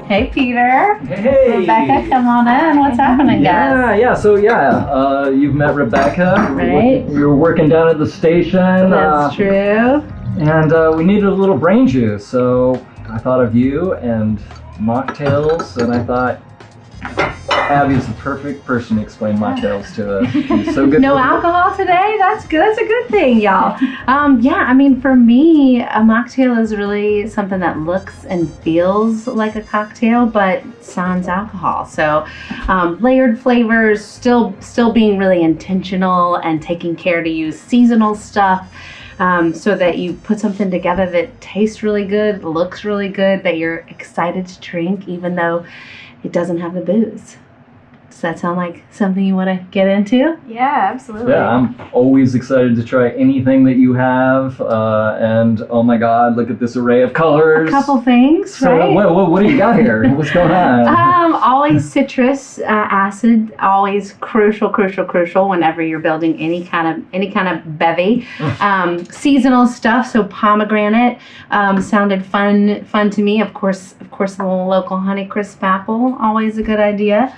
Hey, Peter. Hey. Rebecca, come on in. What's happening, guys? So you've met Rebecca. Right. You're working down at the station. That's true. And we needed a little brain juice, so I thought of you and Mocktails, and I thought Abby's the perfect person to explain Mocktails to us. She's so good. No alcohol today? That's good. That's a good thing, y'all. I mean, for me, a mocktail is really something that looks and feels like a cocktail, but sans alcohol. So layered flavors, still being really intentional and taking care to use seasonal stuff. So that you put something together that tastes really good, looks really good, that you're excited to drink, even though it doesn't have the booze. Does that sound like something you want to get into? Yeah, absolutely. Yeah, I'm always excited to try anything that you have. And oh my God, look at this array of colors. A couple things, right? So what do you got here? What's going on? Always citrus acid, always crucial whenever you're building any kind of bevy. Seasonal stuff, so pomegranate sounded fun to me. Of course, a little local Honeycrisp apple, always a good idea.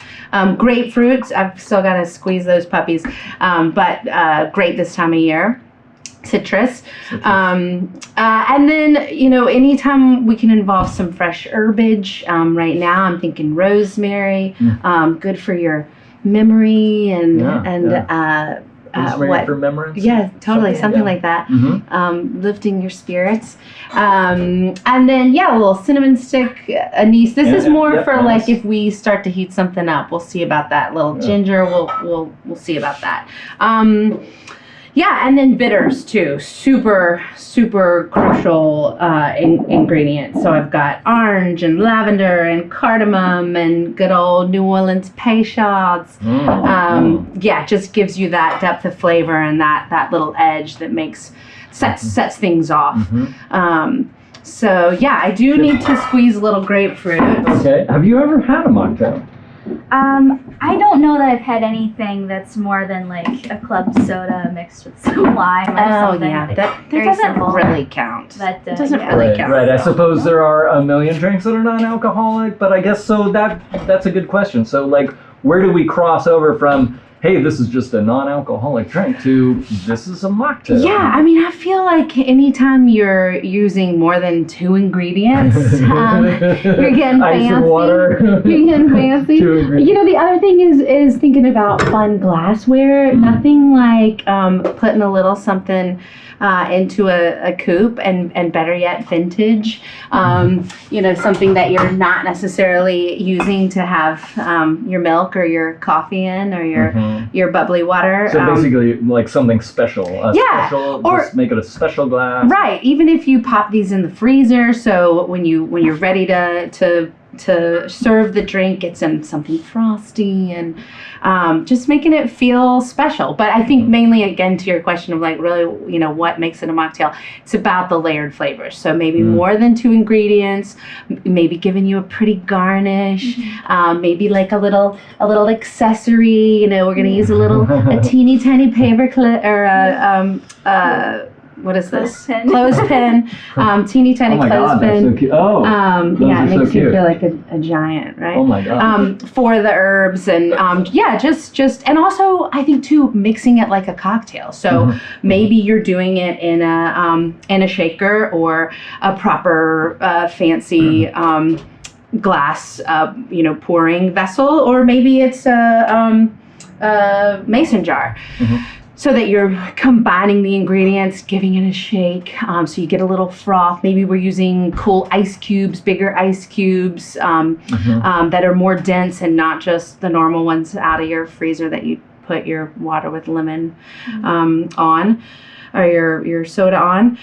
Grapefruits, I've still got to squeeze those puppies, but great this time of year. Citrus. And then, anytime we can involve some fresh herbage. Right now I'm thinking rosemary, good for your memory and rosemary for remembrance? Yeah, totally, something like that. Lifting your spirits. And then, a little cinnamon stick, anise. This is more for like if we start to heat something up. We'll see about that. Little ginger, we'll see about that. And then bitters too. Super crucial ingredient. So I've got orange and lavender and cardamom and good old New Orleans peychaud's. Just gives you that depth of flavor and that little edge that sets things off. I do need to squeeze a little grapefruit. Okay. Have you ever had a mocktail? I don't know that I've had anything that's more than like a club soda mixed with some lime or something. That Very doesn't simple. really count. That doesn't really count. Right. I suppose there are a million drinks that are non-alcoholic, but I guess so that's a good question. So like, where do we cross over from, hey, this is just a non-alcoholic drink, to this is a mocktail? Yeah, I mean, I feel like anytime you're using more than 2 ingredients, you're getting Ice fancy. and water. You're getting fancy. 2 ingredients. The other thing is thinking about fun glassware. Nothing like putting a little something into a coupe, and better yet, vintage. Something that you're not necessarily using to have your milk or your coffee in, or your bubbly water. So basically, like something special. Special, or just make it a special glass. Right. Even if you pop these in the freezer, so when you're ready to serve the drink, it's in something frosty and just making it feel special. But I think mainly, again, to your question of like really, what makes it a mocktail, it's about the layered flavors. So maybe more than 2 ingredients, maybe giving you a pretty garnish, maybe like a little accessory. We're gonna use a teeny tiny paper clip or what is this? Clothespin. Teeny tiny clothespin. That's so cute. Oh, it makes you feel like a giant, right? Oh my God. For the herbs and just and also I think too, mixing it like a cocktail. So maybe you're doing it in a shaker or a proper fancy glass pouring vessel, or maybe it's a mason jar. So that you're combining the ingredients, giving it a shake, so you get a little froth. Maybe we're using cool ice cubes, bigger ice cubes that are more dense and not just the normal ones out of your freezer that you put your water with lemon on, or your soda on.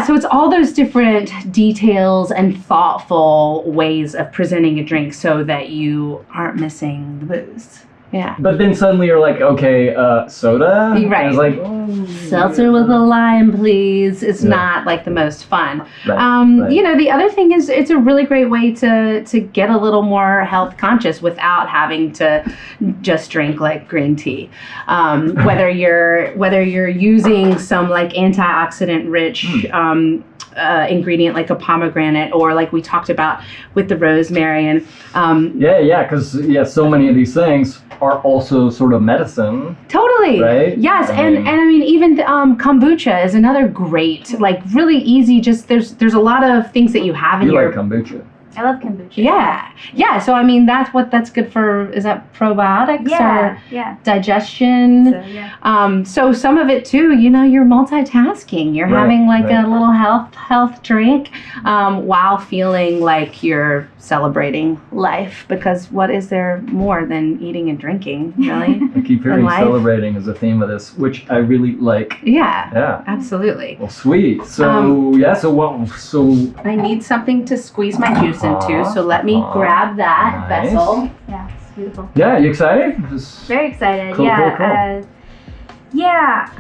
So it's all those different details and thoughtful ways of presenting a drink so that you aren't missing the booze. Yeah. But then suddenly you're like, okay, soda? Right. And it's like, seltzer with a lime, please. It's not like the most fun. Right. The other thing is it's a really great way to get a little more health conscious without having to just drink like green tea. Whether you're using some like antioxidant rich ingredient like a pomegranate, or like we talked about with the rosemary. And because so many of these things are also sort of medicine. Totally. Right? Yes, and I mean even kombucha is another great, like really easy. Just there's a lot of things that you have in You your. like kombucha? I love kombucha. Yeah. So I mean that's good for. Is that probiotics or digestion? So, yeah. So some of it too. You're multitasking. You're having like a little health drink, while feeling like you're celebrating life. Because what is there more than eating and drinking? Really? I keep hearing celebrating as a theme of this, which I really like. Yeah. Absolutely. Well, sweet. So so I need something to squeeze my juice into, so let me grab that vessel. Yeah, it's beautiful. Yeah, you excited? Very excited. Cool. I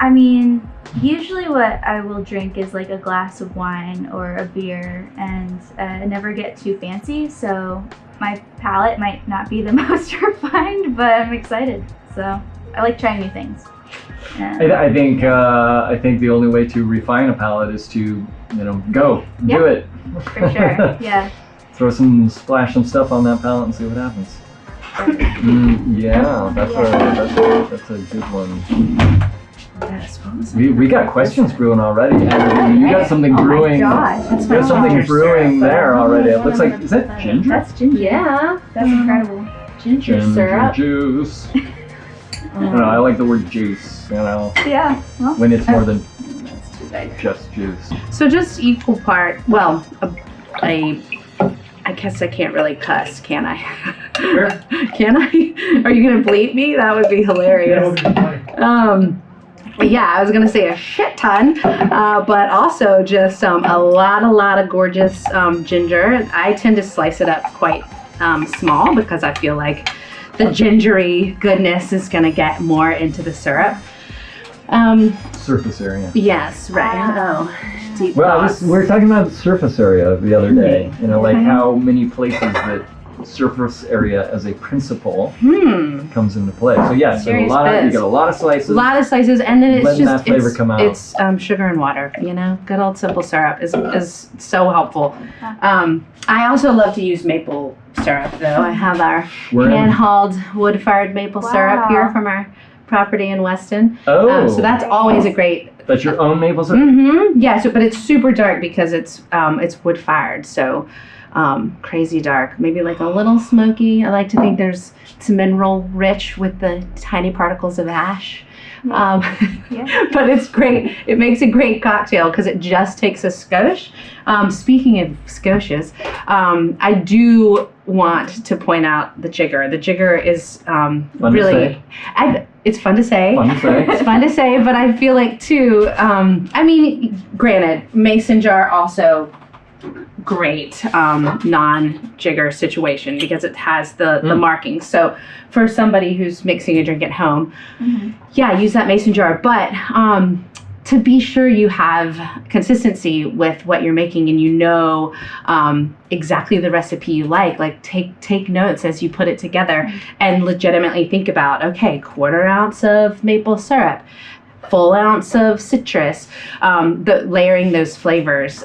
mean, usually what I will drink is like a glass of wine or a beer, and I never get too fancy, so my palate might not be the most refined, but I'm excited. So I like trying new things. I think the only way to refine a palate is to go do it. For sure. Yeah. Splash some stuff on that palate and see what happens. That's a good one. Yes, We got questions brewing already. You got something brewing. Oh my gosh, There's something brewing there already. It looks like, is that ginger? That's ginger. Yeah, That's incredible. ginger syrup. Juice. I don't know, I like the word juice, Yeah. Well, when it's more than That's too big. just juice. So just equal part. Well, I guess I can't really cuss, can I? Sure. Can I? Are you gonna bleep me? That would be hilarious. Yeah, I was gonna say a shit ton, but also just a lot of gorgeous ginger. I tend to slice it up quite small because I feel like the gingery goodness is gonna get more into the syrup. Surface area. Yes, right. Deep Well, thoughts. we were talking about surface area the other day. Like how many places that surface area as a principle comes into play. So yeah, so Serious you get a lot of slices. A lot of slices, and then it's Letting just that flavor come out. It's sugar and water. Good old simple syrup is so helpful. I also love to use maple syrup, though. I have our hand-hauled wood-fired maple syrup here from our property in Weston. So that's always a great. That's your own maple syrup? Mm-hmm. Yeah. But it's super dark because it's wood-fired. So. Crazy dark, maybe like a little smoky. I like to think it's mineral rich with the tiny particles of ash. But it's great. It makes a great cocktail because it just takes a skosh. Speaking of skoshes, I do want to point out the jigger. The jigger is really. It's fun to say. It's fun to say, but I feel like too. Granted, mason jar also. Great non-jigger situation because it has the markings. So for somebody who's mixing a drink at home, use that mason jar. But to be sure you have consistency with what you're making and exactly the recipe you like take notes as you put it together and legitimately think about, okay, 1/4 ounce of maple syrup, full ounce of citrus, layering those flavors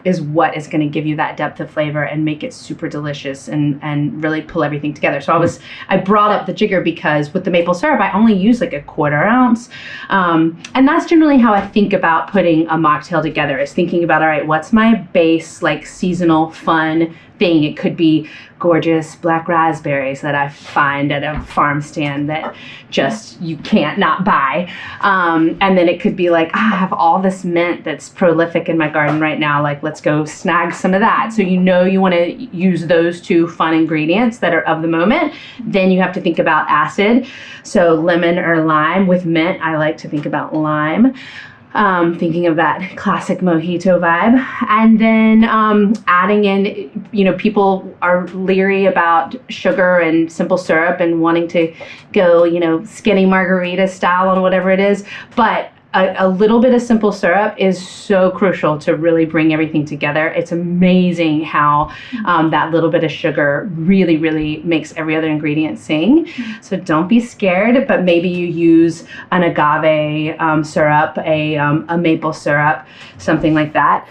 is what is going to give you that depth of flavor and make it super delicious and really pull everything together. So I brought up the jigger because with the maple syrup I only use like 1/4 ounce, and that's generally how I think about putting a mocktail together, is thinking about, all right, what's my base like seasonal fun thing? It could be gorgeous black raspberries that I find at a farm stand that just you can't not buy, and then it could be like, I have all this mint that's prolific in my garden right now, like let's go snag some of that. So you want to use those two fun ingredients that are of the moment. Then you have to think about acid, so lemon or lime. With mint I like to think about lime, thinking of that classic mojito vibe. And then adding in, people are leery about sugar and simple syrup and wanting to go, skinny margarita style on whatever it is. But a little bit of simple syrup is so crucial to really bring everything together. It's amazing how that little bit of sugar really, really makes every other ingredient sing. So don't be scared, but maybe you use an agave syrup, a maple syrup, something like that.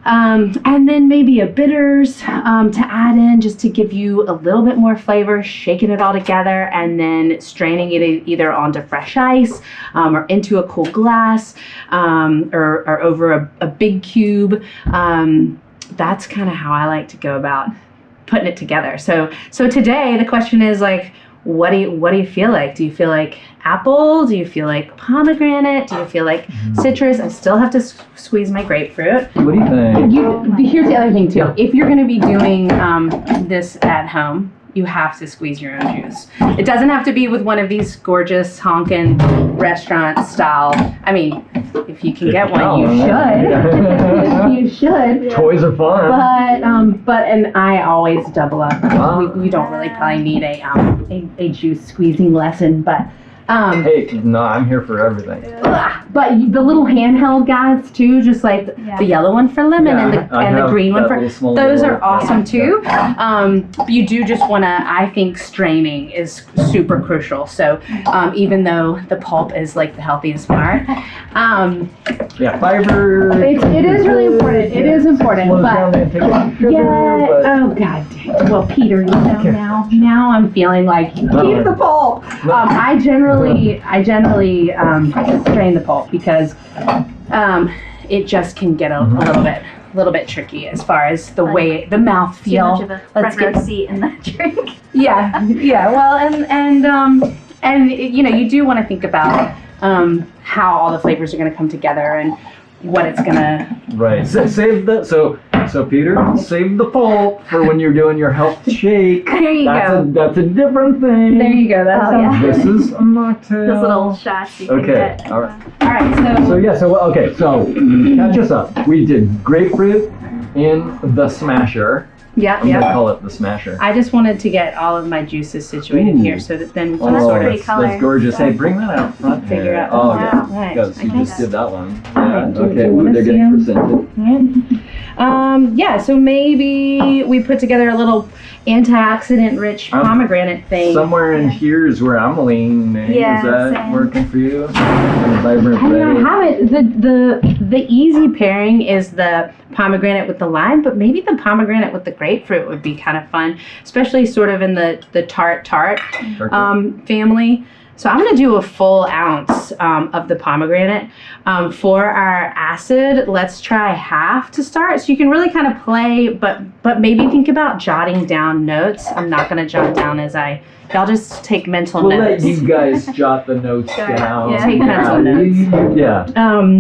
And then maybe a bitters to add in just to give you a little bit more flavor, shaking it all together and then straining it either onto fresh ice or into a cool glass or over a big cube. That's kind of how I like to go about putting it together. So today the question is like, what do you feel like? Do you feel like apple? Do you feel like pomegranate? Do you feel like citrus? I still have to squeeze my grapefruit. What do you think? Here's the other thing too. If you're going to be doing this at home, you have to squeeze your own juice. It doesn't have to be with one of these gorgeous honkin' restaurant style. I mean, if you can get one, you should. You should. Toys are fun. But and I always double up. We don't really probably need a juice squeezing lesson, but. Hey, no, I'm here for everything. But the little handheld guys too, just like the yellow one for lemon and the green one for those are awesome too. You do just want to, I think straining is super crucial. So even though the pulp is like the healthiest part, fiber. It is really important. It is important, but oh god. Well, Peter, you know now I'm feeling like keep the pulp. I generally strain the pulp because it just can get a little bit tricky as far as the way the mouth feel. Too much of a front row seat in the drink. Yeah. Well, and you know, you do want to think about how all the flavors are going to come together and what it's gonna. Right. So Peter, save the pulp for when you're doing your health shake. There you go. That's a different thing. There you go. That's This is a mocktail. Those little shots you can get. All right. All right. So catch us up. We did grapefruit in the smasher. Yeah. I'm gonna call it the smasher. I just wanted to get all of my juices situated here so that then we can sort of that's gorgeous. Hey, bring that out front. figure out. Oh yeah. Right. Because you just did that one. Right. Yeah. Okay. Do you wanna They're see getting 'em? presented. So maybe we put together a little antioxidant-rich pomegranate thing. Somewhere in here is where I'm leaning. Yeah, is that same. working for you? Vibrant I mean, red. I have it. The easy pairing is the pomegranate with the lime, but maybe the pomegranate with the grapefruit would be kind of fun, especially sort of in the tart family. So I'm going to do a full ounce of the pomegranate. For our acid, let's try half to start. So you can really kind of play, but maybe think about jotting down notes. I'm not going to jot down y'all just take mental We'll notes. let you guys jot the notes down. Yeah. Take mental notes. Yeah.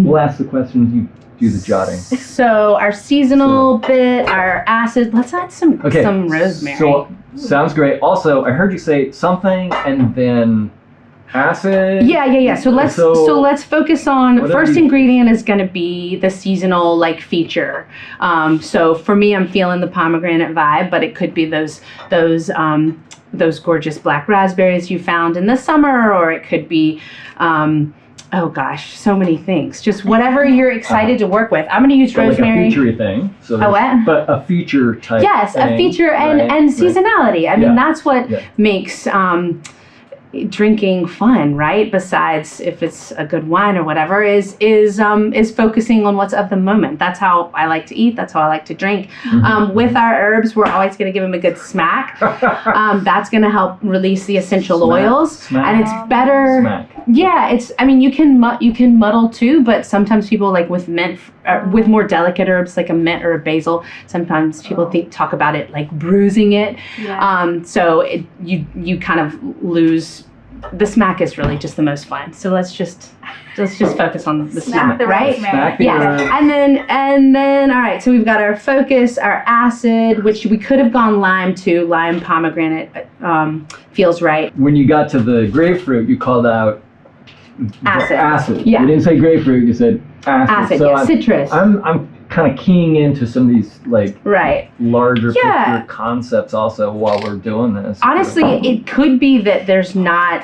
We'll ask the questions, you do the jotting. So our seasonal bit, our acid, let's add some rosemary. So sounds great. Also, I heard you say something and then acid. Yeah. So let's focus on first ingredient is going to be the seasonal like feature. So for me, I'm feeling the pomegranate vibe, but it could be those gorgeous black raspberries you found in the summer, or it could be oh gosh, so many things. Just whatever you're excited to work with. I'm going to use rosemary. Like a feature thing. So A what? But a feature type. Yes, thing, a feature and seasonality. I mean, that's what makes drinking fun, right? Besides if it's a good wine or whatever, is focusing on what's of the moment. That's how I like to eat. That's how I like to drink. With our herbs, we're always going to give them a good smack. That's going to help release the essential oils, and it's better. Smack. Yeah, it's. I mean, you can muddle too, but sometimes people like with mint, with more delicate herbs like a mint or a basil. Sometimes people talk about it like bruising it. Yeah. So you kind of lose. The smack is really just the most fun. So let's just focus on the smack, right? Smack Yeah. And then all right, so we've got our focus, our acid, which we could have gone lime to. Lime pomegranate feels right. When you got to the grapefruit, you called out acid. Yeah. You didn't say grapefruit, you said acid. Acid, So citrus. I'm kind of keying into some of these like larger picture concepts also while we're doing this. Honestly, it could be that there's not,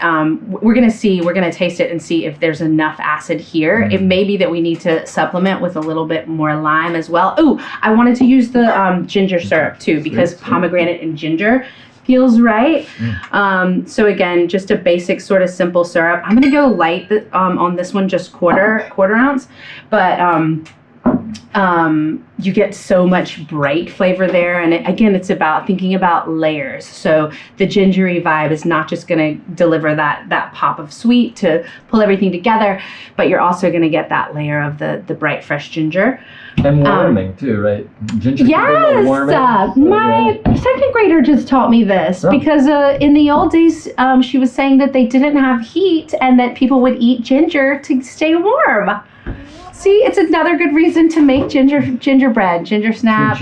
we're going to taste it and see if there's enough acid here. It may be that we need to supplement with a little bit more lime as well. Oh, I wanted to use the ginger syrup too, because pomegranate and ginger feels right. So again, just a basic sort of simple syrup. I'm going to go light on this one, just quarter ounce, but you get so much bright flavor there. And again, it's about thinking about layers. So the gingery vibe is not just going to deliver that pop of sweet to pull everything together, but you're also going to get that layer of the bright, fresh ginger. And warming too, right? Ginger yes, warming. My second grader just taught me this because in the old days, she was saying that they didn't have heat and that people would eat ginger to stay warm. See, it's another good reason to make gingerbread, ginger snaps,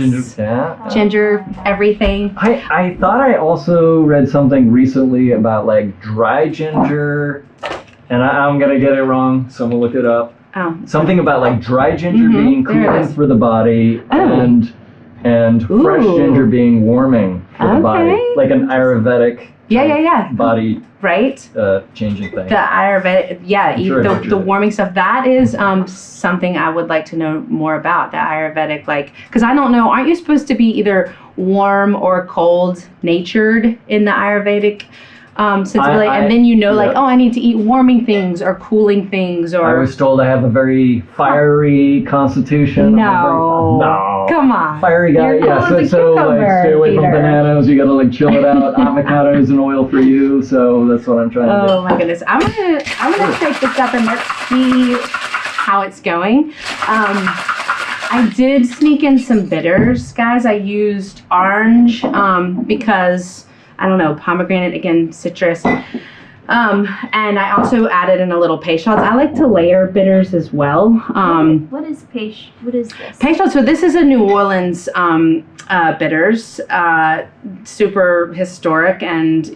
ginger everything. I thought I also read something recently about like dry ginger, and I'm gonna get it wrong, so I'm gonna look it up. Oh. Something about like dry ginger being cooling for the body, and fresh ginger being warming for the body, like an Ayurvedic body changing thing. The Ayurvedic, the warming stuff. That is something I would like to know more about. The Ayurvedic, because I don't know. Aren't you supposed to be either warm or cold natured in the Ayurvedic? Sensibility, and then I need to eat warming things or cooling things. Or I was told I have a very fiery constitution. No, come on, fiery guy. So stay away from bananas. You gotta chill it out. Avocados and oil for you. So that's what I'm trying to do. Oh my goodness, I'm gonna shake this up and let's see how it's going. I did sneak in some bitters, guys. I used orange because. I don't know, pomegranate, again, citrus. And I also added in a little peychaud. I like to layer bitters as well. What is this? Peychaud, so this is a New Orleans bitters, super historic, and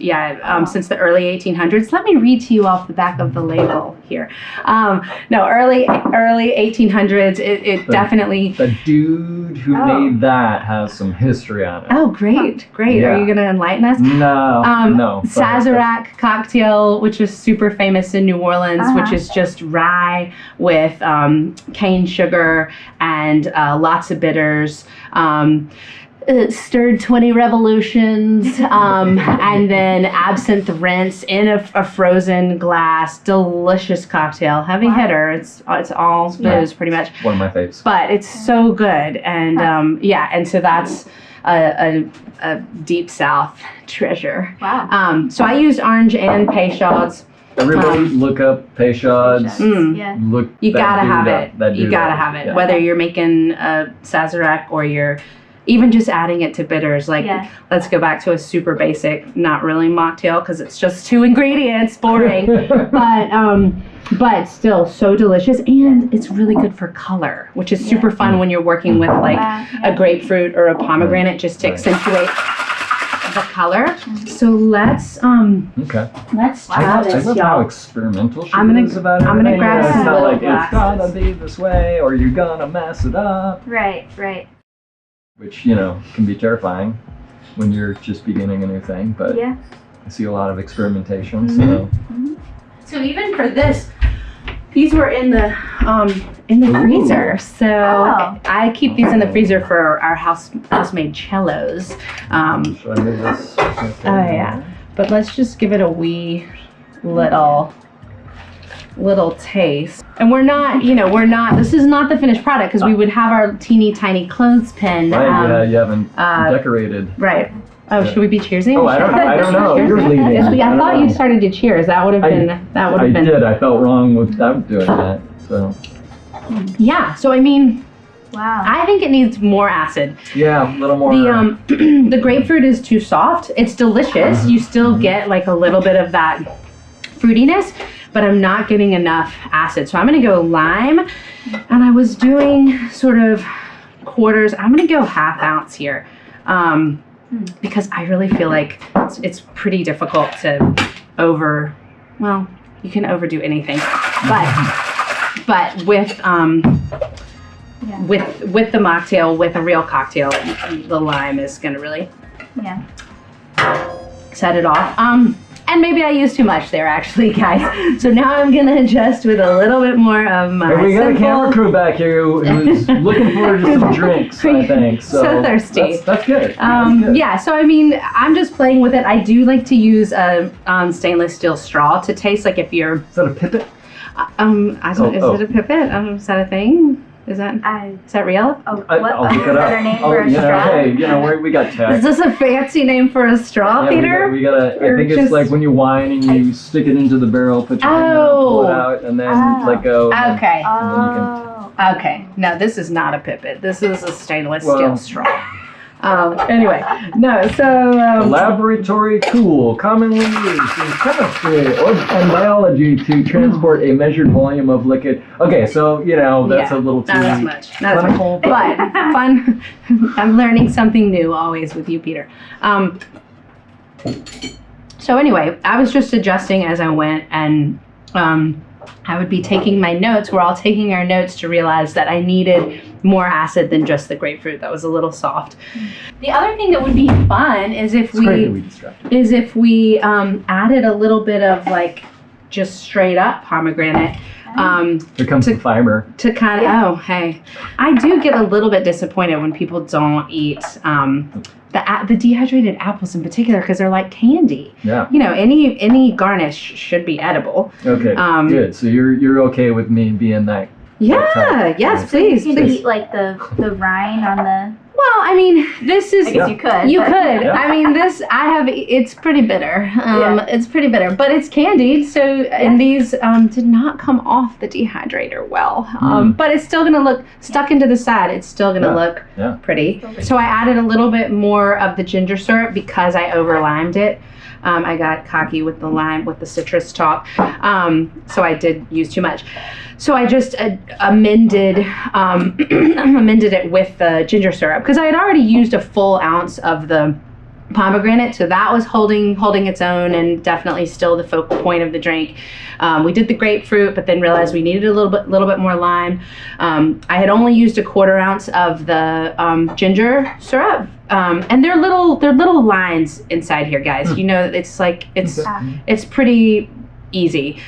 since the early 1800s. Let me read to you off the back of the label here. Early 1800s, it definitely... The dude who made that has some history on it. Oh, great. Yeah. Are you going to enlighten us? No. Sazerac cocktail, which is super famous in New Orleans, which is just rye with cane sugar and lots of bitters. It stirred 20 revolutions, and then absinthe rinse in a frozen glass. Delicious cocktail, heavy hitter. It's all booze pretty much. One of my faves. But it's so good, and and so that's a deep South treasure. Wow. So I used orange and peychauds. Everybody look up peychauds. Look. You gotta have it. You gotta have it. Yeah. Whether you're making a Sazerac or you're even just adding it to bitters, let's go back to a super basic, not really mocktail because it's just 2 ingredients, boring, but still so delicious, and it's really good for color, which is super fun when you're working with a grapefruit or a pomegranate, just to accentuate the color. So let's let's try this, I love y'all. how experimental she is about it. I'm gonna grab some little it's glasses. gonna be this way or you're gonna mess it up. Right. Which, can be terrifying when you're just beginning a new thing, but I see a lot of experimentation. So even for this, these were in the freezer. So I keep these in the freezer for our house-made cellos. Should I move this? But let's just give it a wee little taste. And we're not, this is not the finished product because we would have our teeny tiny clothespin. Right, you haven't decorated. Right. Oh, should we be cheersing? Oh, I don't know. You're leading. I thought you started to cheers. That would have been. I did. I felt wrong without doing that. So. Yeah. So I mean. Wow. I think it needs more acid. Yeah, a little more. The grapefruit is too soft. It's delicious. You still get a little bit of that fruitiness, but I'm not getting enough acid. So I'm gonna go lime, and I was doing sort of quarters. I'm gonna go ½ ounce here, because I really feel like it's pretty difficult to you can overdo anything, but with the mocktail, with a real cocktail, the lime is gonna really set it off. And maybe I used too much there, actually, guys. So now I'm gonna adjust with a little bit more of my. We got a camera crew back here who's looking for just some drinks, I think. So thirsty. That's good. Yeah. So I mean, I'm just playing with it. I do like to use a stainless steel straw to taste. If you're. Is that a pipet? Is it a pipet? Is that a thing? Is that I, is that real? oh, I'll what look it up. other name Oh, for a straw? hey, we got tech. Is this a fancy name for a straw, Yeah, Peter? we gotta. I Or think just- it's like when you wine and you stick it into the barrel, put your finger out, pull it out, and then let go. and then- Okay. Oh. Okay. No, this is not a pipet. This is a stainless Well- steel straw. Anyway, no. So A laboratory tool commonly used in chemistry and biology to transport a measured volume of liquid. Okay, so that's Yeah, a little too not as much. Not as much. clinical. But fun. I'm learning something new always with you, Peter. So anyway, I was just adjusting as I went, and I would be taking my notes. We're all taking our notes to realize that I needed more acid than just the grapefruit. That was a little soft. The other thing that would be fun is if It's great that we distracted. added a little bit of like just straight up pomegranate. Here comes the fiber. To kind of, I do get a little bit disappointed when people don't eat the dehydrated apples in particular, because they're like candy. Yeah. Any garnish should be edible. Okay. Good. So you're okay with me being that? Yeah. Yes, please. You can Please. eat like the rind on the. Well, I mean, this is. I guess you could. You but- could. Yeah. I mean, it's pretty bitter. It's pretty bitter, but it's candied. So, and these did not come off the dehydrator well. But it's still going to look stuck into the side. It's still going to look pretty. So I added a little bit more of the ginger syrup because I over limed it. I got cocky with the lime, with the citrus talk. So I did use too much. So I just amended it with the ginger syrup, because I had already used a full ounce of the pomegranate, so that was holding its own and definitely still the focal point of the drink. We did the grapefruit, but then realized we needed a little bit more lime. I had only used a 1/4 ounce of the ginger syrup, and they're little lines inside here, guys. It's pretty easy.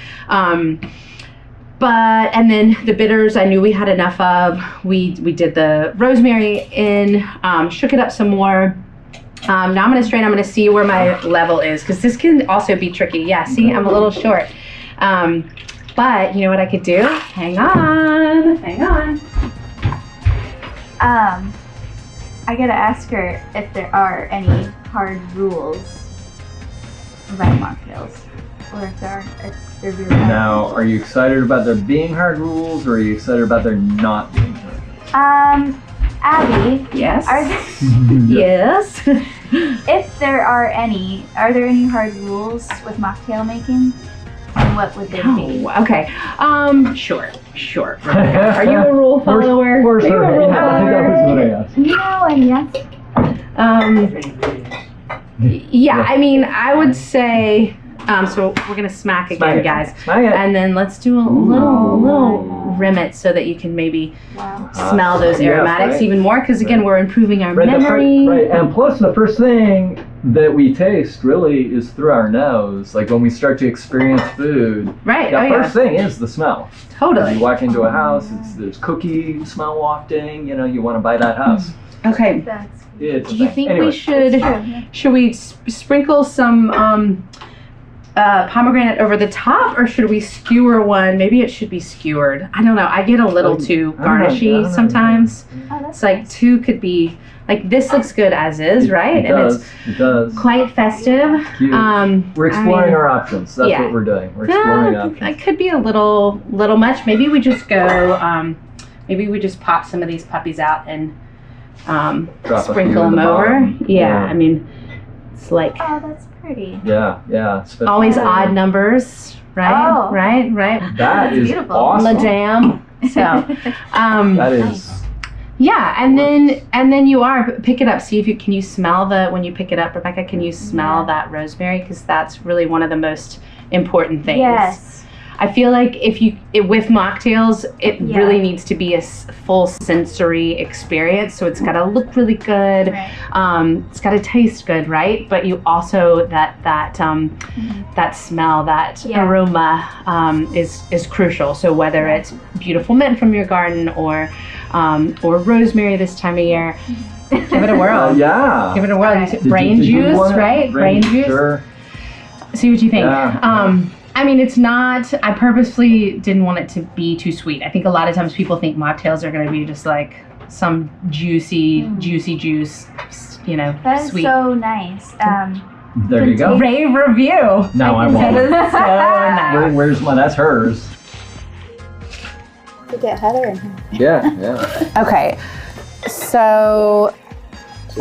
And then the bitters I knew we had enough of. We did the rosemary in, shook it up some more. Now I'm going to strain. I'm going to see where my level is, because this can also be tricky. Yeah, see, I'm a little short. But you know what I could do? Hang on. I gotta ask her if there are any hard rules about mocktails, or if they're really hard. Now, are you excited about there being hard rules, or are you excited about there not being hard rules? Abby, Yes. are there, Yes. if there are any hard rules with mocktail making? And what would they be? Oh, okay. Sure. Rebecca. Are you a rule follower? For Are you sure. a rule Yeah, I think that follower? was what I asked. Yeah, I mean, I would say, so we're gonna smack again, guys. Smack it. And then let's do a little rim it so that you can maybe Wow. smell those yeah, aromatics right. even more, because again, we're improving our Right, memory. right, and plus the first thing that we taste really is through our nose. Like when we start to experience food, Right, the oh first thing is the smell. Totally. You walk into a house, there's cookie smell wafting, you want to buy that house. Okay. That's It's a Do you thing. think Anyway. we should we sprinkle some pomegranate over the top, or should we skewer one? Maybe it should be skewered. I don't know. I get a little too I don't know. garnishy sometimes. Oh, that's It's like nice. two could be, like this looks good as is, right? It does. Quite festive. Cute. We're exploring our options. That's yeah. what we're doing. We're exploring options. It could be a little much. Maybe we just go. Maybe we just pop some of these puppies out and Drop a few sprinkle in them the over. bottom. Yeah, I mean, it's like Oh, that's pretty. Yeah. Especially- always odd numbers, right? Oh. Right. That That's is beautiful. awesome. Madame. So, That is. yeah, and then you pick it up. See if you can smell when you pick it up, Rebecca. Can you smell that rosemary? Because that's really one of the most important things. Yes. I feel like with mocktails, it Yeah. really needs to be a full sensory experience. So it's got to look really good. Right. It's got to taste good, right? But you also that smell, that aroma is crucial. So whether it's beautiful mint from your garden or rosemary this time of year, give it a whirl. Yeah. Give it a whirl. Right. Brain Did you juice, wanna- right? Brain juice. Sure. See what you think. Yeah. I mean, it's not, I purposely didn't want it to be too sweet. I think a lot of times people think mocktails are going to be just like some juicy juice, you know, That is sweet. so nice. There you go. Rave review. No, I That won't. is so nice. Where's my? That's hers. To get Heather in here. Yeah. Okay, so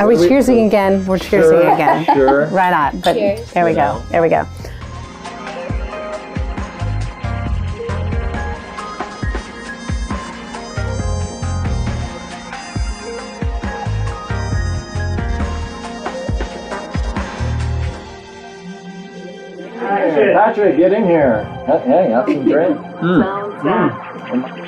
are we cheersing again? We're cheersing again. Sure. Right on. But Cheers. there we go. There we go. Hey, Patrick, get in here. Hey, have some drink. Sounds